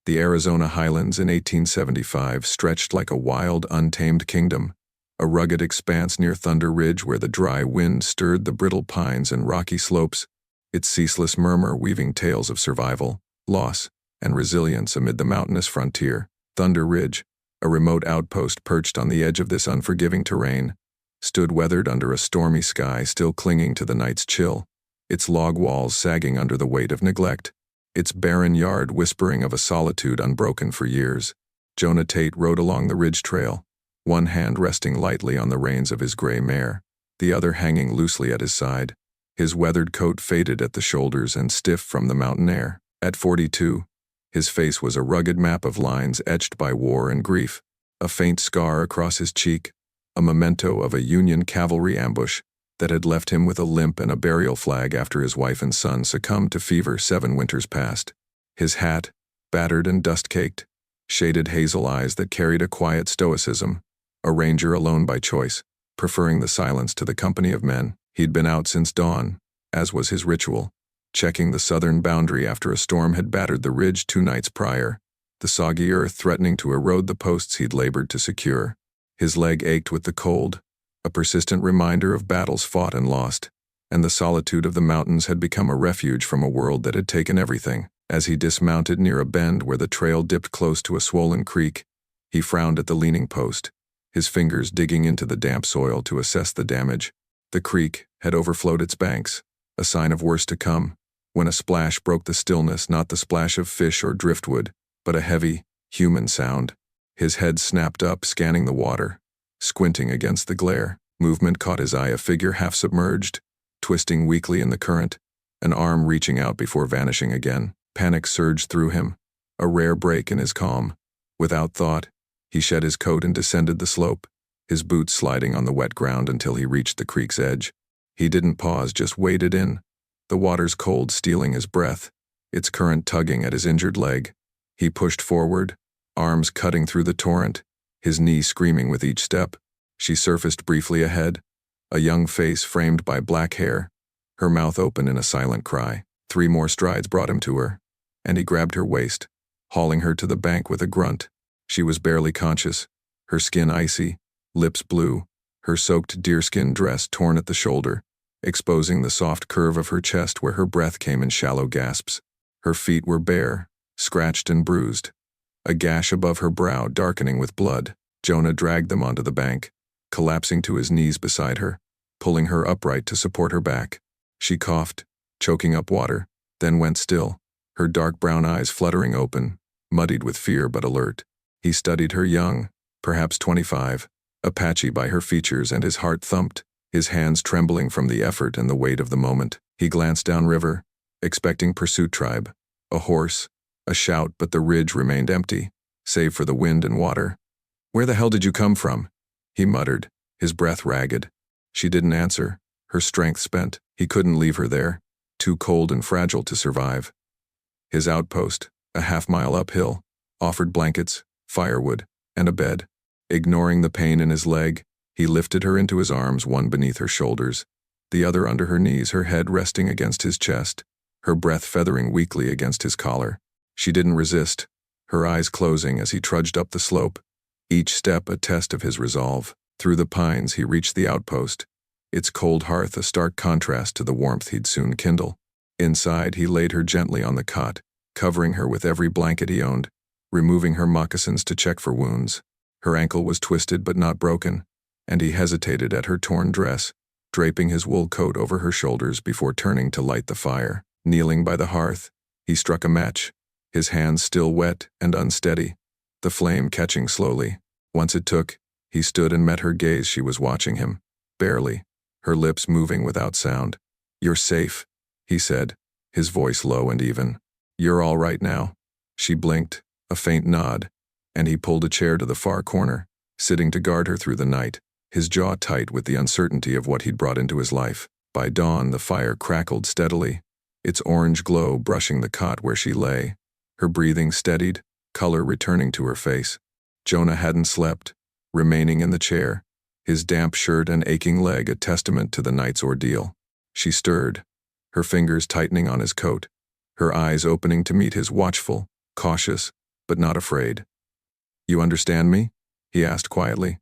The Arizona highlands in 1875 stretched like a wild, untamed kingdom, a rugged expanse near Thunder Ridge where the dry wind stirred the brittle pines and rocky slopes, its ceaseless murmur weaving tales of survival, loss, and resilience amid the mountainous frontier. Thunder Ridge, a remote outpost perched on the edge of this unforgiving terrain, stood weathered under a stormy sky still clinging to the night's chill, its log walls sagging under the weight of neglect, its barren yard whispering of a solitude unbroken for years. Jonah Tate rode along the ridge trail, one hand resting lightly on the reins of his gray mare, the other hanging loosely at his side. His weathered coat faded at the shoulders and stiff from the mountain air. At 42, his face was a rugged map of lines etched by war and grief, a faint scar across his cheek, a memento of a Union cavalry ambush that had left him with a limp and a burial flag after his wife and son succumbed to fever 7 winters past. His hat, battered and dust-caked, shaded hazel eyes that carried a quiet stoicism, a ranger alone by choice, preferring the silence to the company of men. He'd been out since dawn, as was his ritual, checking the southern boundary after a storm had battered the ridge 2 nights prior, the soggy earth threatening to erode the posts he'd labored to secure. His leg ached with the cold, a persistent reminder of battles fought and lost, and the solitude of the mountains had become a refuge from a world that had taken everything. As he dismounted near a bend where the trail dipped close to a swollen creek, he frowned at the leaning post, his fingers digging into the damp soil to assess the damage. The creek had overflowed its banks, a sign of worse to come, when a splash broke the stillness, not the splash of fish or driftwood, but a heavy, human sound. His head snapped up, scanning the water, squinting against the glare. Movement caught his eye, a figure half submerged, twisting weakly in the current, an arm reaching out before vanishing again. Panic surged through him, a rare break in his calm. Without thought, he shed his coat and descended the slope, his boots sliding on the wet ground until he reached the creek's edge. He didn't pause, just waded in, the water's cold stealing his breath, its current tugging at his injured leg. He pushed forward, arms cutting through the torrent, his knee screaming with each step. She surfaced briefly ahead, a young face framed by black hair, her mouth open in a silent cry. 3 more strides brought him to her, and he grabbed her waist, hauling her to the bank with a grunt. She was barely conscious, her skin icy, lips blue, her soaked deerskin dress torn at the shoulder, exposing the soft curve of her chest where her breath came in shallow gasps. Her feet were bare, scratched and bruised, a gash above her brow darkening with blood. Jonah dragged them onto the bank, collapsing to his knees beside her, pulling her upright to support her back. She coughed, choking up water, then went still, her dark brown eyes fluttering open, muddied with fear but alert. He studied her, young, perhaps 25, Apache by her features, and his heart thumped, his hands trembling from the effort and the weight of the moment. He glanced downriver, expecting pursuit tribe, a horse, a shout, but the ridge remained empty, save for the wind and water. "Where the hell did you come from?" he muttered, his breath ragged. She didn't answer, her strength spent. He couldn't leave her there, too cold and fragile to survive. His outpost, a half-mile uphill, offered blankets, firewood, and a bed. Ignoring the pain in his leg, he lifted her into his arms, one beneath her shoulders, the other under her knees, her head resting against his chest, her breath feathering weakly against his collar. She didn't resist, her eyes closing as he trudged up the slope, each step a test of his resolve. Through the pines he reached the outpost, its cold hearth a stark contrast to the warmth he'd soon kindle. Inside, he laid her gently on the cot, covering her with every blanket he owned, removing her moccasins to check for wounds. Her ankle was twisted but not broken, and he hesitated at her torn dress, draping his wool coat over her shoulders before turning to light the fire. Kneeling by the hearth, he struck a match, his hands still wet and unsteady, the flame catching slowly. Once it took, he stood and met her gaze. She was watching him, barely, her lips moving without sound. "You're safe," he said, his voice low and even. "You're all right now." She blinked, a faint nod, and he pulled a chair to the far corner, sitting to guard her through the night, his jaw tight with the uncertainty of what he'd brought into his life. By dawn, the fire crackled steadily, its orange glow brushing the cot where she lay, her breathing steadied, color returning to her face. Jonah hadn't slept, remaining in the chair, his damp shirt and aching leg a testament to the night's ordeal. She stirred, her fingers tightening on his coat, her eyes opening to meet his watchful, cautious, but not afraid. "You understand me?" he asked quietly.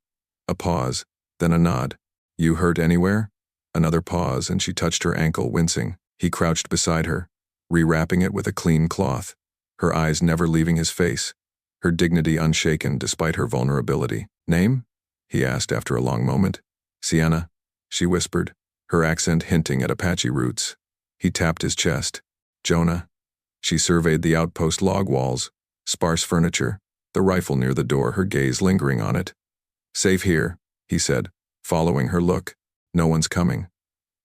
A pause, then a nod. "You hurt anywhere?" Another pause, and she touched her ankle, wincing. He crouched beside her, rewrapping it with a clean cloth, her eyes never leaving his face, her dignity unshaken despite her vulnerability. "Name?" he asked after a long moment. "Sienna," she whispered, her accent hinting at Apache roots. He tapped his chest. "Jonah." She surveyed the outpost log walls, sparse furniture, the rifle near the door, her gaze lingering on it. "Safe here," he said, following her look. "No one's coming."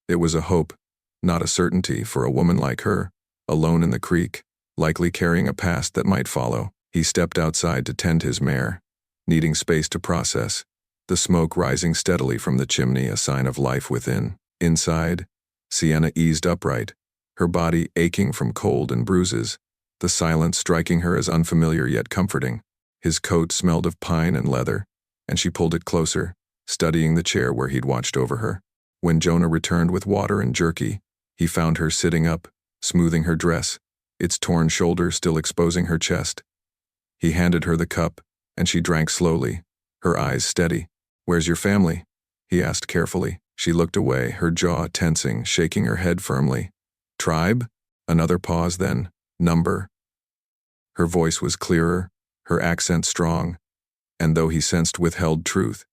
It was a hope, not a certainty, for a woman like her, alone in the creek, likely carrying a past that might follow. He stepped outside to tend his mare, needing space to process, the smoke rising steadily from the chimney, a sign of life within. Inside, Sienna eased upright, her body aching from cold and bruises, the silence striking her as unfamiliar yet comforting. His coat smelled of pine and leather, and she pulled it closer, studying the chair where he'd watched over her. When Jonah returned with water and jerky, he found her sitting up, smoothing her dress, its torn shoulder still exposing her chest. He handed her the cup, and she drank slowly, her eyes steady. "Where's your family?" he asked carefully. She looked away, her jaw tensing, shaking her head firmly. "Tribe?" Another pause, then, "Number." Her voice was clearer, her accent strong, and though he sensed withheld truth,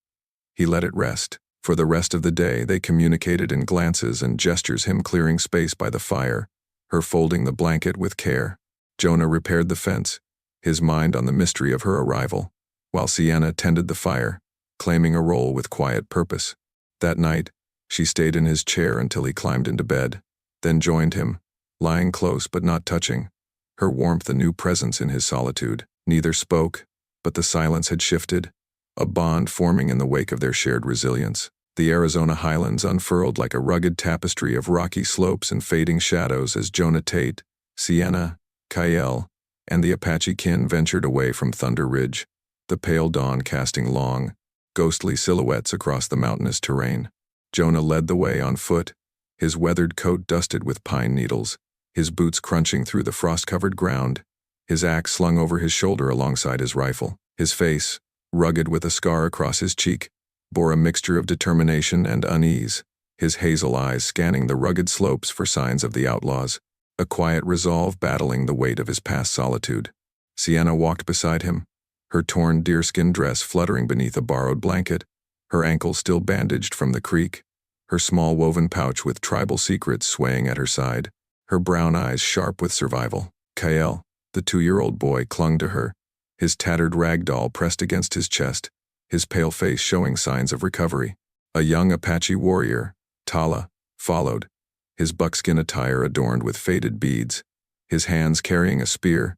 he let it rest. For the rest of the day, they communicated in glances and gestures, him clearing space by the fire, her folding the blanket with care. Jonah repaired the fence, his mind on the mystery of her arrival, while Sienna tended the fire, claiming a role with quiet purpose. That night, she stayed in his chair until he climbed into bed, then joined him, lying close but not touching, her warmth a new presence in his solitude. Neither spoke, but the silence had shifted, a bond forming in the wake of their shared resilience. The Arizona highlands unfurled like a rugged tapestry of rocky slopes and fading shadows as Jonah Tate, Sienna, Kyle, and the Apache kin ventured away from Thunder Ridge, the pale dawn casting long, ghostly silhouettes across the mountainous terrain. Jonah led the way on foot, his weathered coat dusted with pine needles, his boots crunching through the frost-covered ground, his axe slung over his shoulder alongside his rifle. His face, rugged with a scar across his cheek, bore a mixture of determination and unease, his hazel eyes scanning the rugged slopes for signs of the outlaws, a quiet resolve battling the weight of his past solitude. Sienna walked beside him, her torn deerskin dress fluttering beneath a borrowed blanket, her ankle still bandaged from the creek, her small woven pouch with tribal secrets swaying at her side, her brown eyes sharp with survival. Kyle, the 2-year-old boy, clung to her, his tattered rag doll pressed against his chest, his pale face showing signs of recovery. A young Apache warrior, Tala, followed, his buckskin attire adorned with faded beads, his hands carrying a spear,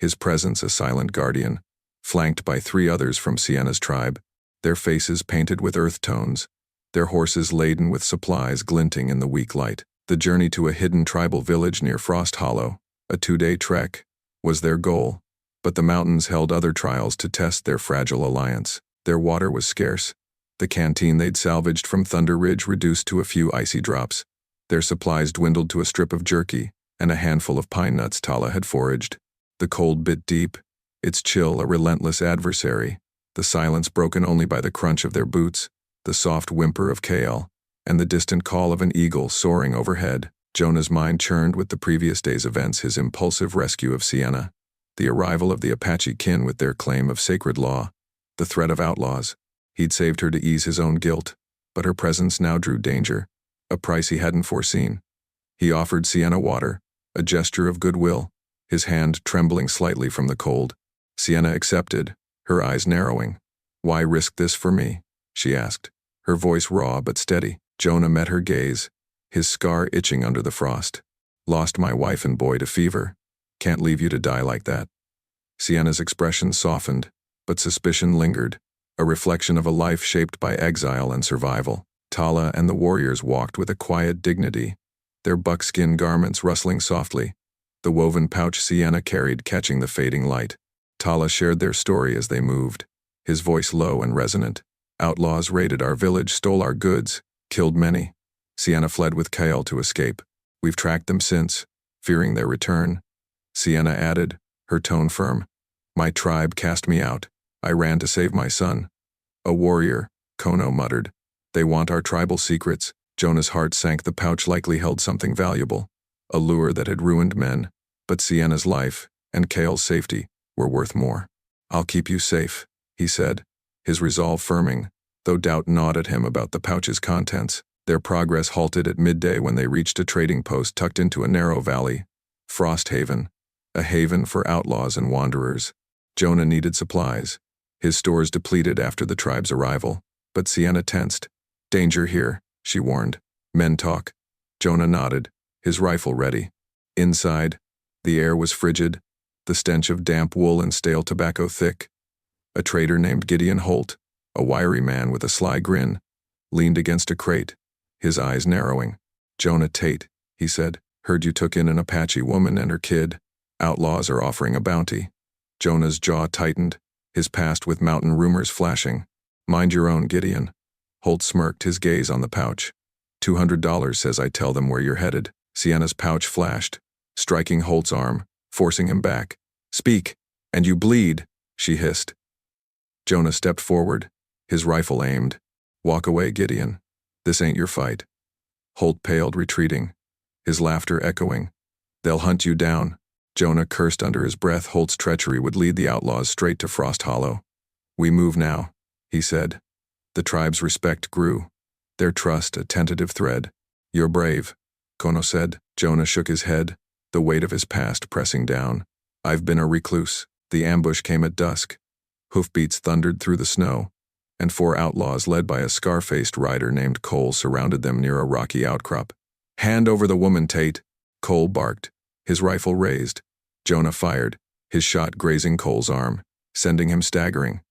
his presence a silent guardian, flanked by 3 others from Sienna's tribe, their faces painted with earth tones, their horses laden with supplies glinting in the weak light. The journey to a hidden tribal village near Frost Hollow, a 2-day trek, was their goal, but the mountains held other trials to test their fragile alliance. Their water was scarce, the canteen they'd salvaged from Thunder Ridge reduced to a few icy drops, their supplies dwindled to a strip of jerky and a handful of pine nuts Tala had foraged. The cold bit deep, its chill a relentless adversary, the silence broken only by the crunch of their boots, the soft whimper of Kale, and the distant call of an eagle soaring overhead. Jonah's mind churned with the previous day's events, his impulsive rescue of Sienna, the arrival of the Apache kin with their claim of sacred law, the threat of outlaws. He'd saved her to ease his own guilt, but her presence now drew danger, a price he hadn't foreseen. He offered Sienna water, a gesture of goodwill, his hand trembling slightly from the cold. Sienna accepted, her eyes narrowing. "Why risk this for me?" she asked, her voice raw but steady. Jonah met her gaze, his scar itching under the frost. "Lost my wife and boy to fever. Can't leave you to die like that." Sienna's expression softened, but suspicion lingered, a reflection of a life shaped by exile and survival. Tala and the warriors walked with a quiet dignity, their buckskin garments rustling softly, the woven pouch Sienna carried catching the fading light. Tala shared their story as they moved, his voice low and resonant. "Outlaws raided our village, stole our goods, killed many. Sienna fled with Kyle to escape. We've tracked them since, fearing their return." Sienna added, her tone firm. My tribe cast me out. I ran to save my son. A warrior, Kono muttered. They want our tribal secrets. Jonah's heart sank. The pouch likely held something valuable, a lure that had ruined men, but Sienna's life and Kale's safety were worth more. I'll keep you safe, he said, his resolve firming, though doubt gnawed at him about the pouch's contents. Their progress halted at midday when they reached a trading post tucked into a narrow valley, Frost Haven, a haven for outlaws and wanderers. Jonah needed supplies, his stores depleted after the tribe's arrival, but Sienna tensed. Danger here, she warned. Men talk. Jonah nodded, his rifle ready. Inside, the air was frigid, the stench of damp wool and stale tobacco thick. A trader named Gideon Holt, a wiry man with a sly grin, leaned against a crate, his eyes narrowing. Jonah Tate, he said, heard you took in an Apache woman and her kid. Outlaws are offering a bounty. Jonah's jaw tightened, his past with mountain rumors flashing. Mind your own, Gideon. Holt smirked, his gaze on the pouch. $200 says I tell them where you're headed. Sienna's pouch flashed, striking Holt's arm, forcing him back. Speak, and you bleed, she hissed. Jonah stepped forward, his rifle aimed. Walk away, Gideon. This ain't your fight. Holt paled, retreating, his laughter echoing. They'll hunt you down. Jonah cursed under his breath. Holt's treachery would lead the outlaws straight to Frost Hollow. We move now, he said. The tribe's respect grew, their trust a tentative thread. You're brave, Kono said. Jonah shook his head, the weight of his past pressing down. I've been a recluse. The ambush came at dusk. Hoofbeats thundered through the snow, and 4 outlaws led by a scar-faced rider named Cole surrounded them near a rocky outcrop. Hand over the woman, Tate, Cole barked, his rifle raised. Jonah fired, his shot grazing Cole's arm, sending him staggering.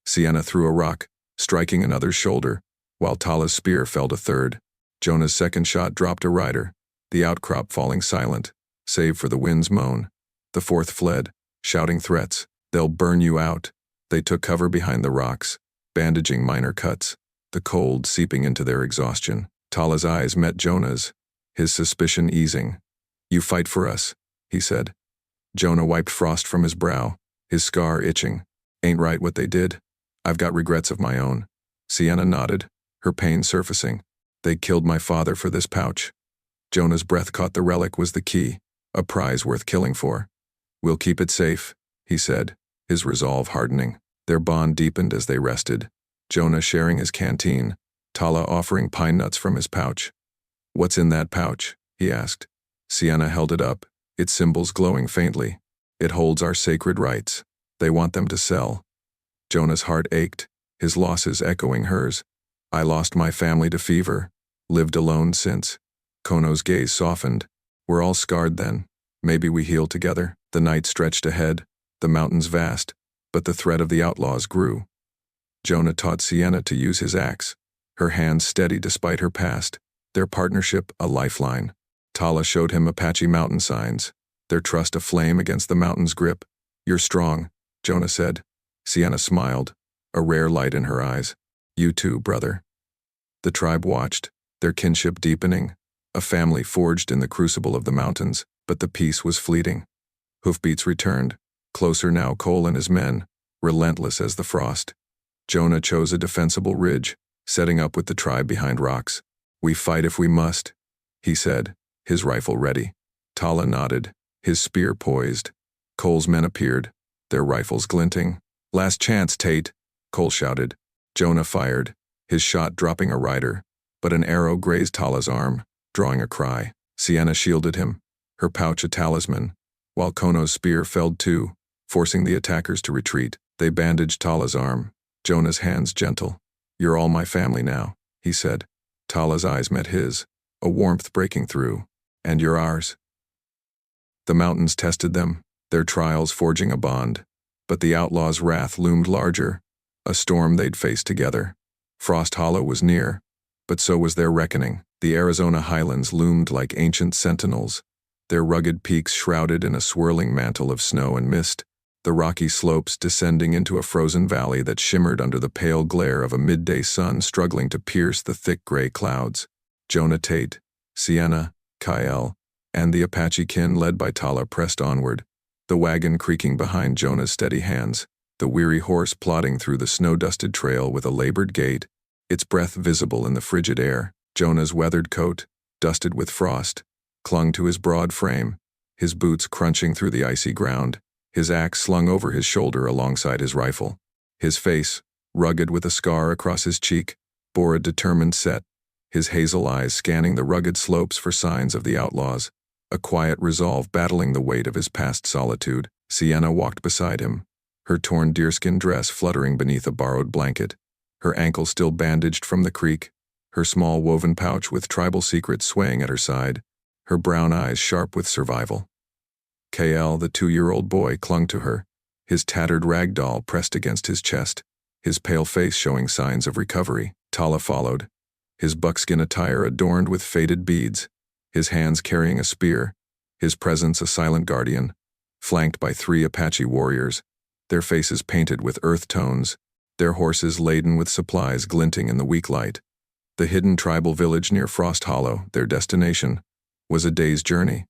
Sienna threw a rock, striking another's shoulder, while Tala's spear felled a third. Jonah's second shot dropped a rider, the outcrop falling silent, save for the wind's moan. The fourth fled, shouting threats. They'll burn you out. They took cover behind the rocks, bandaging minor cuts, the cold seeping into their exhaustion. Tala's eyes met Jonah's, his suspicion easing. You fight for us, he said. Jonah wiped frost from his brow, his scar itching. Ain't right what they did. I've got regrets of my own. Sienna nodded, her pain surfacing. They killed my father for this pouch. Jonah's breath caught the relic was the key, a prize worth killing for. We'll keep it safe, he said, his resolve hardening. Their bond deepened as they rested, Jonah sharing his canteen, Tala offering pine nuts from his pouch. What's in that pouch? He asked. Sienna held it up, its symbols glowing faintly. It holds our sacred rights. They want them to sell. Jonah's heart ached, his losses echoing hers. I lost my family to fever, lived alone since. Kono's gaze softened. We're all scarred then. Maybe we heal together. The night stretched ahead, the mountains vast, but the threat of the outlaws grew. Jonah taught Sienna to use his axe, her hands steady despite her past, their partnership a lifeline. Tala showed him Apache mountain signs, their trust aflame against the mountain's grip. You're strong, Jonah said. Sienna smiled, a rare light in her eyes. You too, brother. The tribe watched, their kinship deepening, a family forged in the crucible of the mountains, but the peace was fleeting. Hoofbeats returned, closer now Cole and his men, relentless as the frost. Jonah chose a defensible ridge, setting up with the tribe behind rocks. We fight if we must, he said, his rifle ready. Tala nodded, his spear poised. Cole's men appeared, their rifles glinting. Last chance, Tate, Cole shouted. Jonah fired, his shot dropping a rider, but an arrow grazed Tala's arm, drawing a cry. Sienna shielded him, her pouch a talisman, while Kono's spear felled too, forcing the attackers to retreat. They bandaged Tala's arm, Jonah's hands gentle. You're all my family now, he said. Tala's eyes met his, a warmth breaking through. And you're ours. The mountains tested them, their trials forging a bond, but the outlaws' wrath loomed larger, a storm they'd face together. Frost Hollow was near, but so was their reckoning. The Arizona highlands loomed like ancient sentinels, their rugged peaks shrouded in a swirling mantle of snow and mist, the rocky slopes descending into a frozen valley that shimmered under the pale glare of a midday sun struggling to pierce the thick gray clouds. Jonah Tate, Sienna, Kyle, and the Apache kin led by Tala pressed onward, the wagon creaking behind Jonah's steady hands, the weary horse plodding through the snow-dusted trail with a labored gait, its breath visible in the frigid air. Jonah's weathered coat, dusted with frost, clung to his broad frame, his boots crunching through the icy ground, his axe slung over his shoulder alongside his rifle. His face, rugged with a scar across his cheek, bore a determined set, his hazel eyes scanning the rugged slopes for signs of the outlaws, a quiet resolve battling the weight of his past solitude. Sienna walked beside him, her torn deerskin dress fluttering beneath a borrowed blanket, her ankle still bandaged from the creek, her small woven pouch with tribal secrets swaying at her side, her brown eyes sharp with survival. KL, the 2-year-old boy, clung to her, his tattered rag doll pressed against his chest, his pale face showing signs of recovery. Tala followed, his buckskin attire adorned with faded beads, his hands carrying a spear, his presence a silent guardian, flanked by 3 Apache warriors, their faces painted with earth tones, their horses laden with supplies glinting in the weak light. The hidden tribal village near Frost Hollow, their destination, was a day's journey,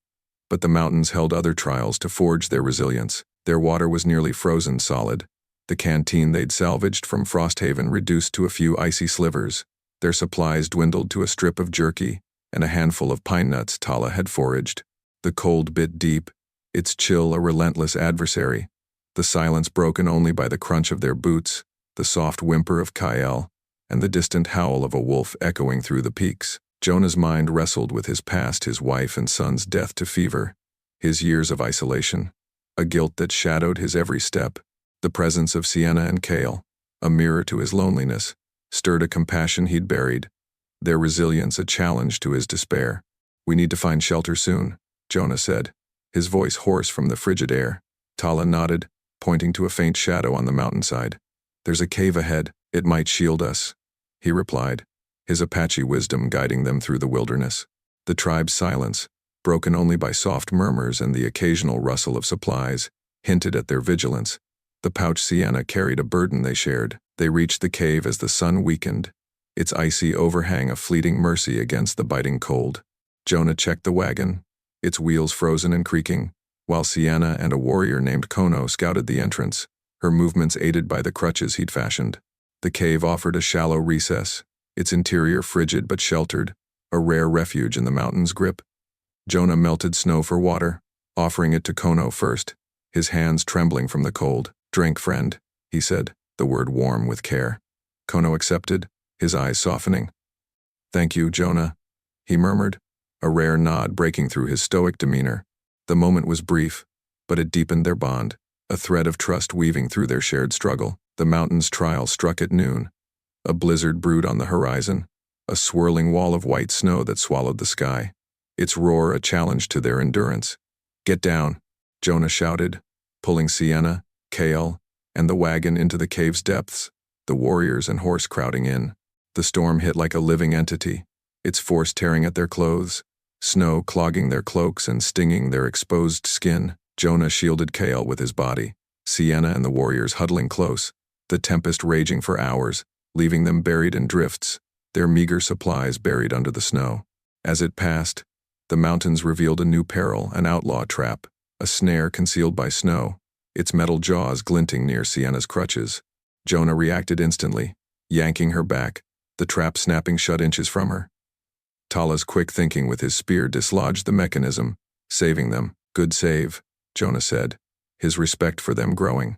but the mountains held other trials to forge their resilience. Their water was nearly frozen solid, the canteen they'd salvaged from Frosthaven reduced to a few icy slivers, their supplies dwindled to a strip of jerky and a handful of pine nuts Tala had foraged. The cold bit deep, its chill a relentless adversary, the silence broken only by the crunch of their boots, the soft whimper of Kael, and the distant howl of a wolf echoing through the peaks. Jonah's mind wrestled with his past, his wife and son's death to fever, his years of isolation, a guilt that shadowed his every step. The presence of Sienna and Kale, a mirror to his loneliness, stirred a compassion he'd buried, their resilience a challenge to his despair. "We need to find shelter soon," Jonah said, his voice hoarse from the frigid air. Tala nodded, pointing to a faint shadow on the mountainside. "There's a cave ahead. It might shield us," he replied, his Apache wisdom guiding them through the wilderness. The tribe's silence, broken only by soft murmurs and the occasional rustle of supplies, hinted at their vigilance. The pouch Sienna carried a burden they shared. They reached the cave as the sun weakened, its icy overhang a fleeting mercy against the biting cold. Jonah checked the wagon, its wheels frozen and creaking, while Sienna and a warrior named Kono scouted the entrance, her movements aided by the crutches he'd fashioned. The cave offered a shallow recess, its interior frigid but sheltered, a rare refuge in the mountain's grip. Jonah melted snow for water, offering it to Kono first, his hands trembling from the cold. "Drink, friend," he said, the word warm with care. Kono accepted, his eyes softening. "Thank you, Jonah," he murmured, a rare nod breaking through his stoic demeanor. The moment was brief, but it deepened their bond, a thread of trust weaving through their shared struggle. The mountain's trial struck at noon. A blizzard brewed on the horizon, a swirling wall of white snow that swallowed the sky, its roar a challenge to their endurance. "Get down," Jonah shouted, pulling Sienna, Kale, and the wagon into the cave's depths, the warriors and horse crowding in. The storm hit like a living entity, its force tearing at their clothes, snow clogging their cloaks and stinging their exposed skin. Jonah shielded Kale with his body, Sienna and the warriors huddling close, the tempest raging for hours, leaving them buried in drifts, their meager supplies buried under the snow. As it passed, the mountains revealed a new peril, an outlaw trap, a snare concealed by snow, its metal jaws glinting near Sienna's crutches. Jonah reacted instantly, yanking her back, the trap snapping shut inches from her. Tala's quick thinking with his spear dislodged the mechanism, saving them. "Good save," Jonah said, his respect for them growing.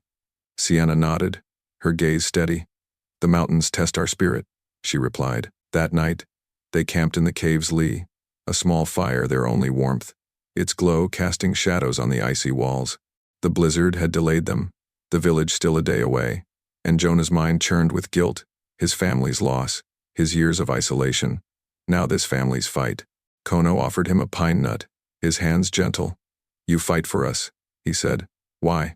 Sienna nodded, her gaze steady. "The mountains test our spirit," she replied. That night, they camped in the cave's lee, a small fire their only warmth, its glow casting shadows on the icy walls. The blizzard had delayed them, the village still a day away, and Jonah's mind churned with guilt, his family's loss, his years of isolation. Now this family's fight. Kono offered him a pine nut, his hands gentle. "You fight for us," he said. "Why?"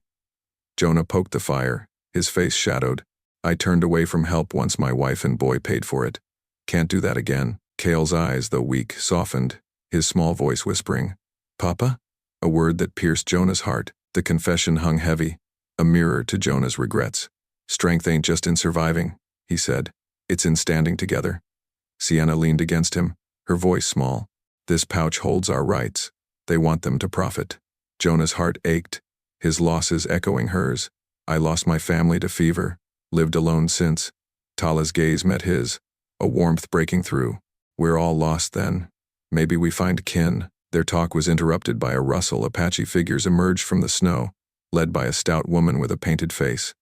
Jonah poked the fire, his face shadowed. "I turned away from help once my wife and boy paid for it. Can't do that again." Kale's eyes, though weak, softened, his small voice whispering, "Papa?" A word that pierced Jonah's heart. The confession hung heavy, a mirror to Jonah's regrets. "Strength ain't just in surviving," he said. "It's in standing together." Sienna leaned against him, her voice small. "This pouch holds our rights. They want them to profit." Jonah's heart ached, his losses echoing hers. I lost my family to fever, lived alone since. Tala's gaze met his, a warmth breaking through. We're all lost then. Maybe we find kin. Their talk was interrupted by a rustle. Apache figures emerged from the snow, led by a stout woman with a painted face.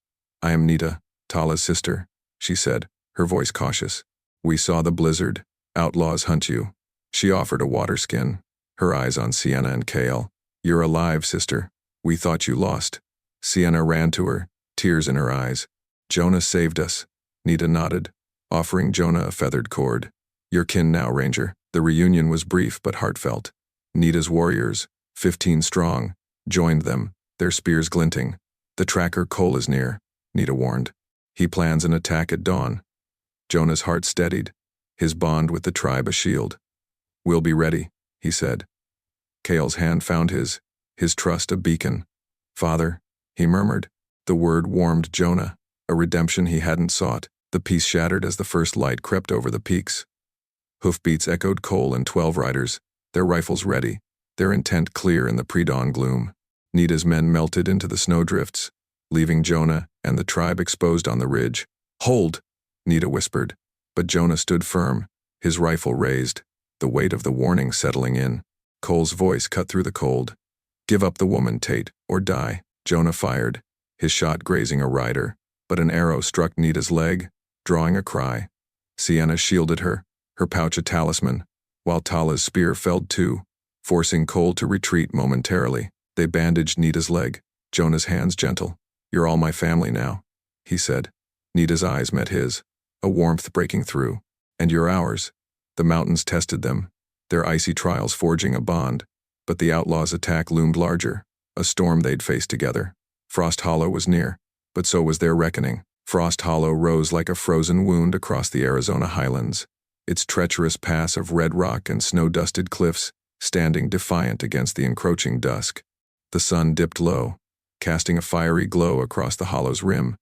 I am Nita, Tala's sister, she said, her voice cautious. We saw the blizzard. Outlaws hunt you. She offered a water skin, her eyes on Sienna and Kale. You're alive, sister. We thought you lost. Sienna ran to her, tears in her eyes. Jonah saved us. Nita nodded, offering Jonah a feathered cord. Your kin now, Ranger. The reunion was brief but heartfelt. Nita's warriors, 15 strong, joined them, their spears glinting. The tracker Cole is near, Nita warned. He plans an attack at dawn. Jonah's heart steadied, his bond with the tribe a shield. We'll be ready, he said. Kale's hand found his trust a beacon. Father, he murmured. The word warmed Jonah, a redemption he hadn't sought. The peace shattered as the first light crept over the peaks. Hoofbeats echoed Cole and 12 riders, their rifles ready, their intent clear in the pre-dawn gloom. Nita's men melted into the snowdrifts, leaving Jonah and the tribe exposed on the ridge. Hold, Nita whispered, but Jonah stood firm, his rifle raised, the weight of the warning settling in. Cole's voice cut through the cold. Give up the woman, Tate, or die. Jonah fired, his shot grazing a rider, but an arrow struck Nita's leg, drawing a cry. Sienna shielded her, her pouch a talisman, while Tala's spear felled too, forcing Cole to retreat momentarily. They bandaged Nita's leg, Jonah's hands gentle. You're all my family now, he said. Nita's eyes met his, a warmth breaking through. And you're ours. The mountains tested them, their icy trials forging a bond, but the outlaws' attack loomed larger, a storm they'd face together. Frost Hollow was near, but so was their reckoning. Frost Hollow rose like a frozen wound across the Arizona highlands, its treacherous pass of red rock and snow-dusted cliffs standing defiant against the encroaching dusk. The sun dipped low, casting a fiery glow across the hollow's rim,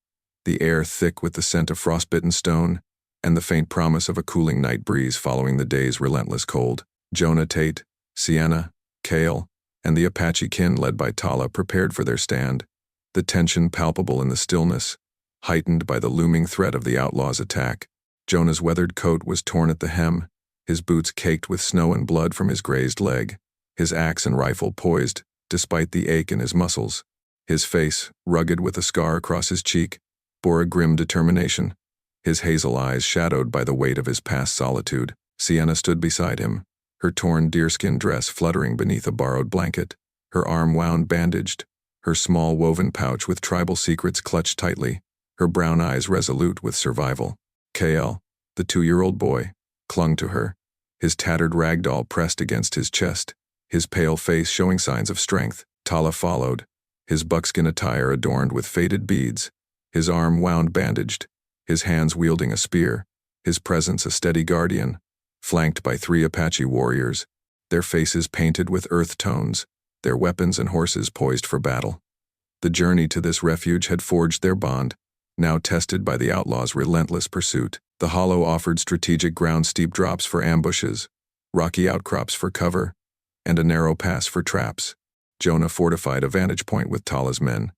the air thick with the scent of frostbitten stone and the faint promise of a cooling night breeze following the day's relentless cold. Jonah, Tate, Sienna, Kale, and the Apache kin led by Tala prepared for their stand, the tension palpable in the stillness, heightened by the looming threat of the outlaws' attack. Jonah's weathered coat was torn at the hem, his boots caked with snow and blood from his grazed leg, his axe and rifle poised, despite the ache in his muscles. His face, rugged with a scar across his cheek, bore a grim determination, his hazel eyes shadowed by the weight of his past solitude. Sienna stood beside him, her torn deerskin dress fluttering beneath a borrowed blanket, her arm wound bandaged, her small woven pouch with tribal secrets clutched tightly, her brown eyes resolute with survival. Kale, the 2-year-old boy, clung to her, his tattered rag doll pressed against his chest, his pale face showing signs of strength. Tala followed, his buckskin attire adorned with faded beads, his arm wound bandaged, his hands wielding a spear, his presence a steady guardian, flanked by 3 Apache warriors, their faces painted with earth tones, their weapons and horses poised for battle. The journey to this refuge had forged their bond, now tested by the outlaws' relentless pursuit. The hollow offered strategic ground steep drops for ambushes, rocky outcrops for cover, and a narrow pass for traps. Jonah fortified a vantage point with Tala's men,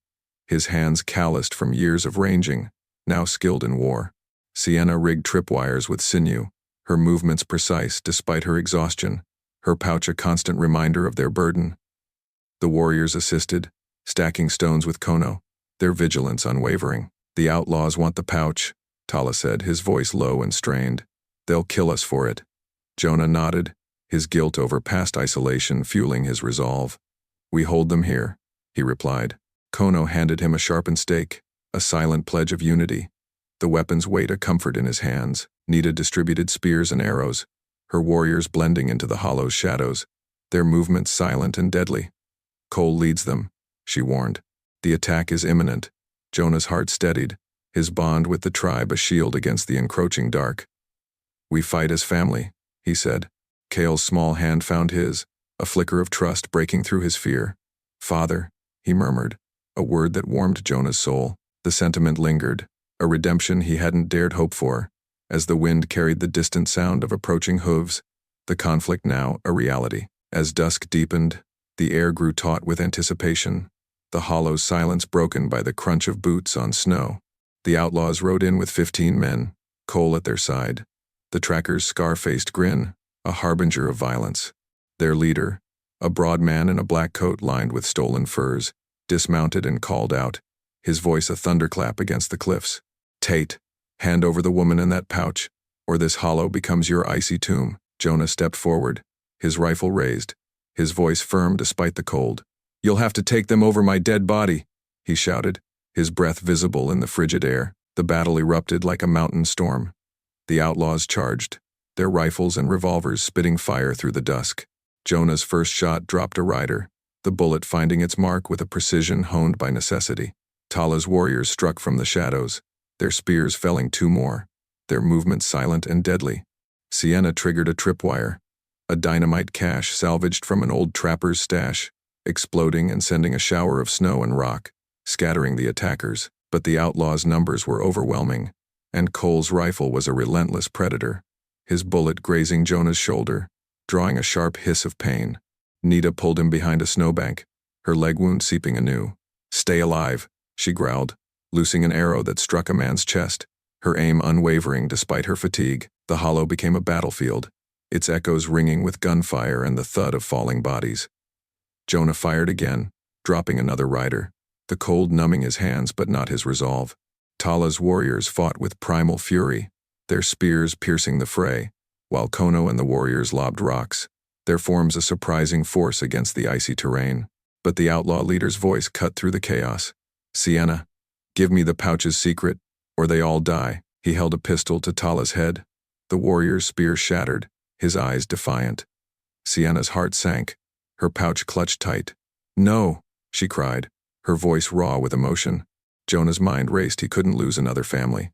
his hands calloused from years of ranging, now skilled in war. Sienna rigged tripwires with sinew, her movements precise despite her exhaustion, her pouch a constant reminder of their burden. The warriors assisted, stacking stones with kono, their vigilance unwavering. The outlaws want the pouch, Tala said, his voice low and strained. They'll kill us for it. Jonah nodded, his guilt over past isolation fueling his resolve. We hold them here, he replied. Kono handed him a sharpened stake, a silent pledge of unity. The weapon's weight a comfort in his hands. Nita distributed spears and arrows, her warriors blending into the hollow's shadows, their movements silent and deadly. Cole leads them, she warned. The attack is imminent. Jonah's heart steadied, his bond with the tribe a shield against the encroaching dark. We fight as family, he said. Kale's small hand found his, a flicker of trust breaking through his fear. Father, he murmured, a word that warmed Jonah's soul. The sentiment lingered, a redemption he hadn't dared hope for, as the wind carried the distant sound of approaching hooves, the conflict now a reality. As dusk deepened, the air grew taut with anticipation, the hollow silence broken by the crunch of boots on snow. The outlaws rode in with 15 men, Cole at their side. The tracker's scar-faced grin, a harbinger of violence. Their leader, a broad man in a black coat lined with stolen furs, dismounted and called out, his voice a thunderclap against the cliffs. "Tate, hand over the woman in that pouch, or this hollow becomes your icy tomb." Jonah stepped forward, his rifle raised, his voice firm despite the cold. "You'll have to take them over my dead body," he shouted, his breath visible in the frigid air. The battle erupted like a mountain storm. The outlaws charged, their rifles and revolvers spitting fire through the dusk. Jonah's first shot dropped a rider, the bullet finding its mark with a precision honed by necessity. Tala's warriors struck from the shadows, their spears felling 2 more, their movements silent and deadly. Sienna triggered a tripwire, a dynamite cache salvaged from an old trapper's stash, exploding and sending a shower of snow and rock, scattering the attackers. But the outlaws' numbers were overwhelming, and Cole's rifle was a relentless predator, his bullet grazing Jonah's shoulder, drawing a sharp hiss of pain. Nita pulled him behind a snowbank, her leg wound seeping anew. "Stay alive," she growled, loosing an arrow that struck a man's chest, her aim unwavering despite her fatigue. The hollow became a battlefield, its echoes ringing with gunfire and the thud of falling bodies. Jonah fired again, dropping another rider, the cold numbing his hands but not his resolve. Tala's warriors fought with primal fury, their spears piercing the fray, while Kono and the warriors lobbed rocks, their forms a surprising force against the icy terrain. But the outlaw leader's voice cut through the chaos. "Sienna, give me the pouch's secret, or they all die." He held a pistol to Tala's head. The warrior's spear shattered, his eyes defiant. Sienna's heart sank, her pouch clutched tight. "No," she cried, her voice raw with emotion. Jonah's mind raced. He couldn't lose another family.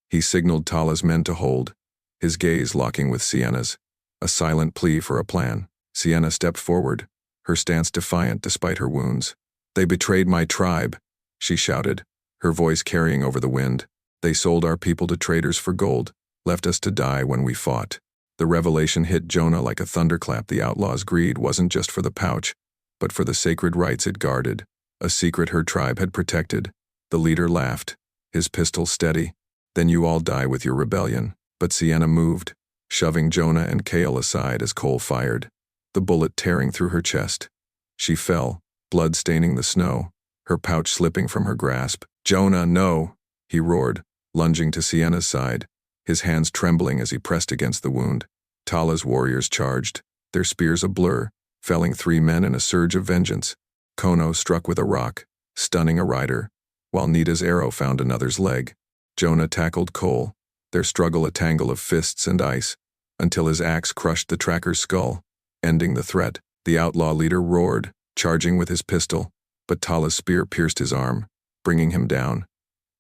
He signaled Tala's men to hold, his gaze locking with Sienna's, a silent plea for a plan. Sienna stepped forward, her stance defiant despite her wounds. "They betrayed my tribe," she shouted, her voice carrying over the wind. "They sold our people to traders for gold, left us to die when we fought." The revelation hit Jonah like a thunderclap. The outlaw's greed wasn't just for the pouch, but for the sacred rights it guarded, a secret her tribe had protected. The leader laughed, his pistol steady. "Then you all die with your rebellion." But Sienna moved, shoving Jonah and Cale aside as Cole fired, the bullet tearing through her chest. She fell, blood staining the snow, her pouch slipping from her grasp. "Jonah, no!" he roared, lunging to Sienna's side, his hands trembling as he pressed against the wound. Tala's warriors charged, their spears a blur, felling 3 men in a surge of vengeance. Kono struck with a rock, stunning a rider, while Nita's arrow found another's leg. Jonah tackled Cole, their struggle a tangle of fists and ice, until his axe crushed the tracker's skull, ending the threat. The outlaw leader roared, charging with his pistol, but Tala's spear pierced his arm, bringing him down.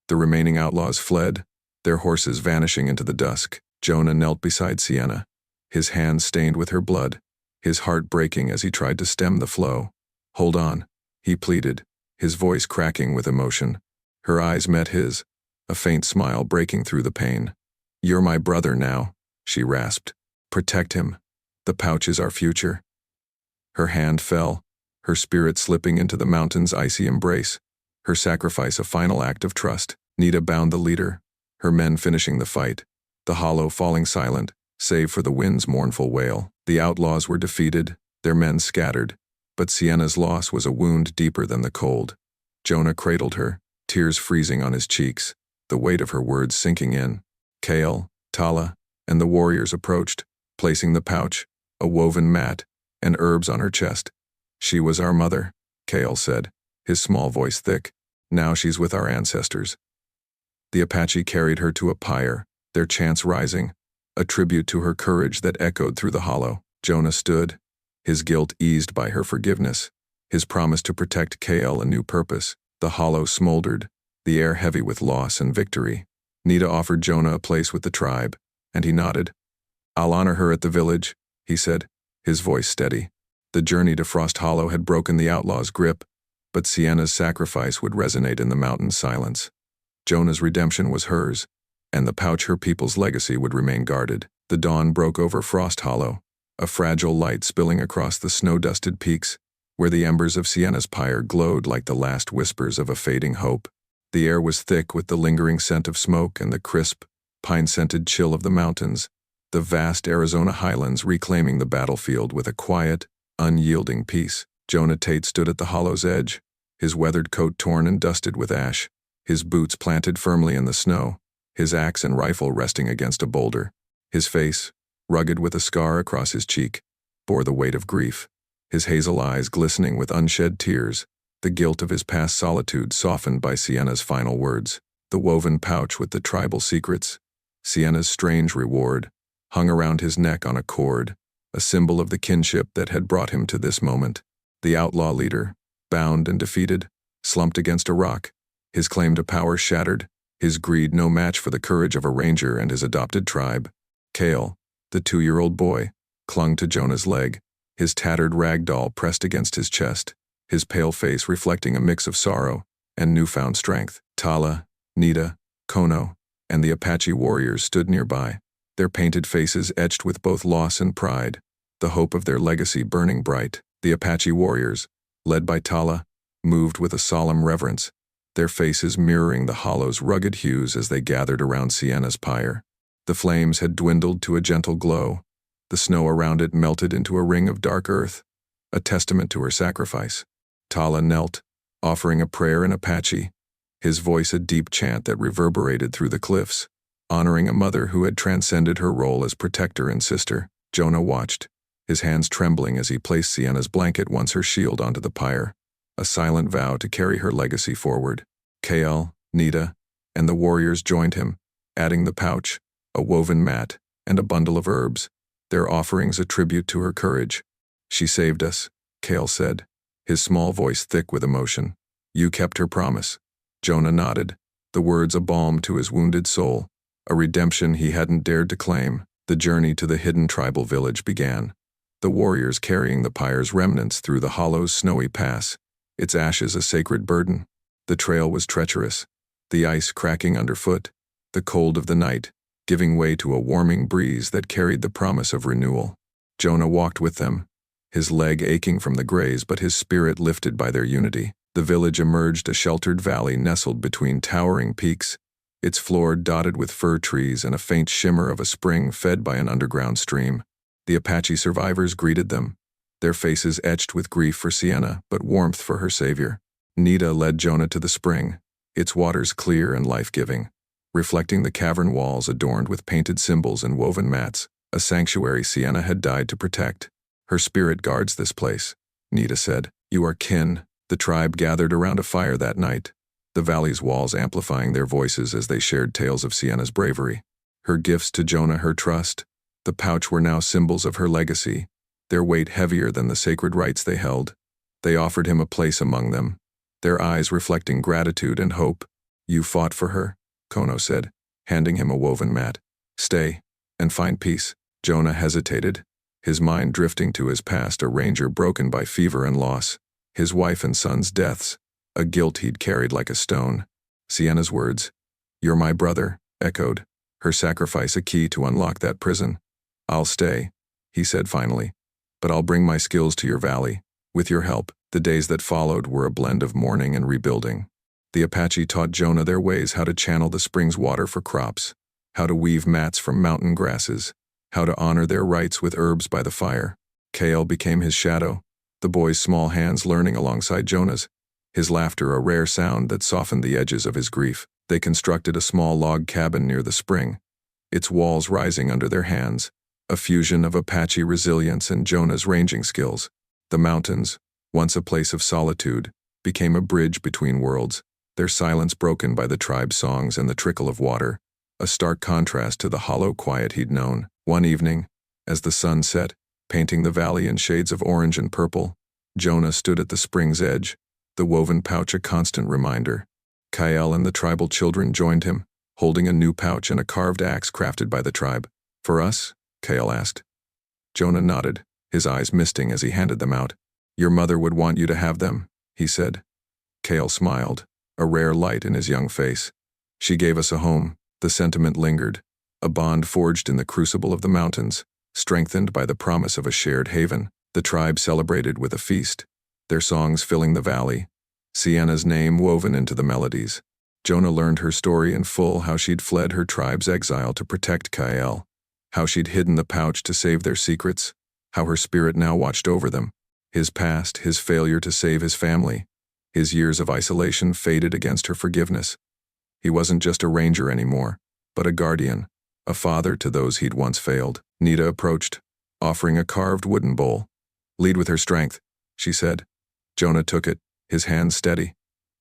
The remaining outlaws fled, their horses vanishing into the dusk. Jonah knelt beside Sienna, his hands stained with her blood, his heart breaking as he tried to stem the flow. "Hold on," he pleaded, his voice cracking with emotion. Her eyes met his, a faint smile breaking through the pain. "You're my brother now," she rasped. "Protect him. The pouch is our future." Her hand fell, her spirit slipping into the mountain's icy embrace, her sacrifice a final act of trust. Nita bound the leader, her men finishing the fight, the hollow falling silent, save for the wind's mournful wail. The outlaws were defeated, their men scattered, but Sienna's loss was a wound deeper than the cold. Jonah cradled her, tears freezing on his cheeks, the weight of her words sinking in. Cale, Tala, and the warriors approached, placing the pouch, a woven mat, and herbs on her chest. "She was our mother," Cale said, his small voice thick. "Now she's with our ancestors." The Apache carried her to a pyre, their chants rising, a tribute to her courage that echoed through the hollow. Jonah stood, his guilt eased by her forgiveness, his promise to protect Cale a new purpose. The hollow smoldered, the air heavy with loss and victory. Nita offered Jonah a place with the tribe, and he nodded. "I'll honor her at the village," he said, his voice steady. The journey to Frost Hollow had broken the outlaw's grip, but Sienna's sacrifice would resonate in the mountain's silence. Jonah's redemption was hers, and the pouch her people's legacy would remain guarded. The dawn broke over Frost Hollow, a fragile light spilling across the snow-dusted peaks, where the embers of Sienna's pyre glowed like the last whispers of a fading hope. The air was thick with the lingering scent of smoke and the crisp, pine-scented chill of the mountains, the vast Arizona highlands reclaiming the battlefield with a quiet, unyielding peace. Jonah Tate stood at the hollow's edge, his weathered coat torn and dusted with ash, his boots planted firmly in the snow, his axe and rifle resting against a boulder. His face, rugged with a scar across his cheek, bore the weight of grief, his hazel eyes glistening with unshed tears, the guilt of his past solitude softened by Sienna's final words. The woven pouch with the tribal secrets, Sienna's strange reward, hung around his neck on a cord, a symbol of the kinship that had brought him to this moment. The outlaw leader, bound and defeated, slumped against a rock, his claim to power shattered, his greed no match for the courage of a ranger and his adopted tribe. Cale, the 2-year-old boy, clung to Jonah's leg, his tattered rag doll pressed against his chest, his pale face reflecting a mix of sorrow and newfound strength. Tala, Nita, Kono, and the Apache warriors stood nearby, their painted faces etched with both loss and pride, the hope of their legacy burning bright. The Apache warriors, led by Tala, moved with a solemn reverence, their faces mirroring the hollow's rugged hues as they gathered around Sienna's pyre. The flames had dwindled to a gentle glow, the snow around it melted into a ring of dark earth, a testament to her sacrifice. Tala knelt, offering a prayer in Apache, his voice a deep chant that reverberated through the cliffs, honoring a mother who had transcended her role as protector and sister. Jonah watched, his hands trembling as he placed Sienna's blanket once her shield onto the pyre, a silent vow to carry her legacy forward. Kael, Nita, and the warriors joined him, adding the pouch, a woven mat, and a bundle of herbs, their offerings a tribute to her courage. "She saved us," Kael said, his small voice thick with emotion. "You kept her promise." Jonah nodded, the words a balm to his wounded soul, a redemption he hadn't dared to claim. The journey to the hidden tribal village began, the warriors carrying the pyre's remnants through the hollow's snowy pass, its ashes a sacred burden. The trail was treacherous, the ice cracking underfoot, the cold of the night giving way to a warming breeze that carried the promise of renewal. Jonah walked with them, his leg aching from the graze but his spirit lifted by their unity. The village emerged a sheltered valley nestled between towering peaks, its floor dotted with fir trees and a faint shimmer of a spring fed by an underground stream. The Apache survivors greeted them, their faces etched with grief for Sienna but warmth for her savior. Nita led Jonah to the spring, its waters clear and life-giving, reflecting the cavern walls adorned with painted symbols and woven mats, a sanctuary Sienna had died to protect. "Her spirit guards this place," Nita said. "You are kin." The tribe gathered around a fire that night, the valley's walls amplifying their voices as they shared tales of Sienna's bravery. Her gifts to Jonah, her trust, the pouch were now symbols of her legacy, their weight heavier than the sacred rites they held. They offered him a place among them, their eyes reflecting gratitude and hope. "You fought for her," Kono said, handing him a woven mat. "Stay, and find peace." Jonah hesitated, his mind drifting to his past, a ranger broken by fever and loss, his wife and son's deaths, a guilt he'd carried like a stone. Sienna's words, "You're my brother," echoed, her sacrifice a key to unlock that prison. "I'll stay," he said finally, "but I'll bring my skills to your valley, with your help." The days that followed were a blend of mourning and rebuilding. The Apache taught Jonah their ways, how to channel the spring's water for crops, how to weave mats from mountain grasses, how to honor their rites with herbs by the fire. Kael became his shadow, the boy's small hands learning alongside Jonah's, his laughter a rare sound that softened the edges of his grief. They constructed a small log cabin near the spring, its walls rising under their hands, a fusion of Apache resilience and Jonah's ranging skills. The mountains, once a place of solitude, became a bridge between worlds, their silence broken by the tribe's songs and the trickle of water, a stark contrast to the hollow quiet he'd known. One evening, as the sun set, painting the valley in shades of orange and purple, Jonah stood at the spring's edge, the woven pouch a constant reminder. Kael and the tribal children joined him, holding a new pouch and a carved axe crafted by the tribe. "For us?" Kael asked. Jonah nodded, his eyes misting as he handed them out. "Your mother would want you to have them," he said. Kael smiled, a rare light in his young face. "She gave us a home," the sentiment lingered, a bond forged in the crucible of the mountains, strengthened by the promise of a shared haven. The tribe celebrated with a feast, their songs filling the valley, Sienna's name woven into the melodies. Jonah learned her story in full, how she'd fled her tribe's exile to protect Kael, how she'd hidden the pouch to save their secrets, how her spirit now watched over them. His past, his failure to save his family, his years of isolation faded against her forgiveness. He wasn't just a ranger anymore, but a guardian, a father to those he'd once failed. Nita approached, offering a carved wooden bowl. "Lead with her strength," she said. Jonah took it, his hands steady.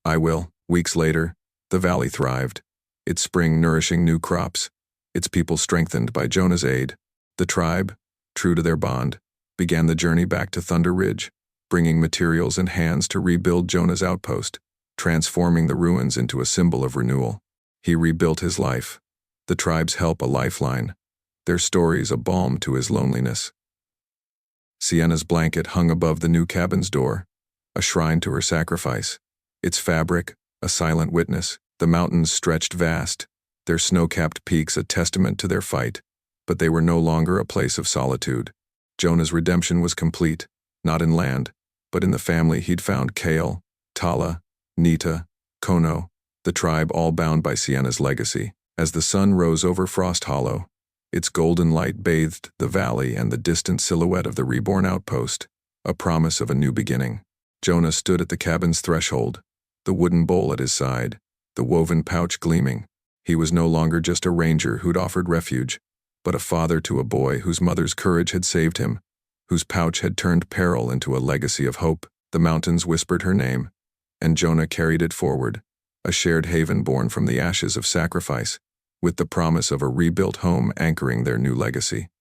"I will." Weeks later, the valley thrived, its spring nourishing new crops, its people strengthened by Jonah's aid. The tribe, true to their bond, began the journey back to Thunder Ridge, bringing materials and hands to rebuild Jonah's outpost, transforming the ruins into a symbol of renewal. He rebuilt his life, the tribe's help a lifeline, their stories a balm to his loneliness. Sienna's blanket hung above the new cabin's door, a shrine to her sacrifice, its fabric a silent witness. The mountains stretched vast, their snow-capped peaks a testament to their fight, but they were no longer a place of solitude. Jonah's redemption was complete, not in land, but in the family he'd found: Kael, Tala, Nita, Kono, the tribe all bound by Sienna's legacy. As the sun rose over Frost Hollow, its golden light bathed the valley and the distant silhouette of the reborn outpost, a promise of a new beginning. Jonah stood at the cabin's threshold, the wooden bowl at his side, the woven pouch gleaming. He was no longer just a ranger who'd offered refuge, but a father to a boy whose mother's courage had saved him, whose pouch had turned peril into a legacy of hope. The mountains whispered her name, and Jonah carried it forward, a shared haven born from the ashes of sacrifice, with the promise of a rebuilt home anchoring their new legacy.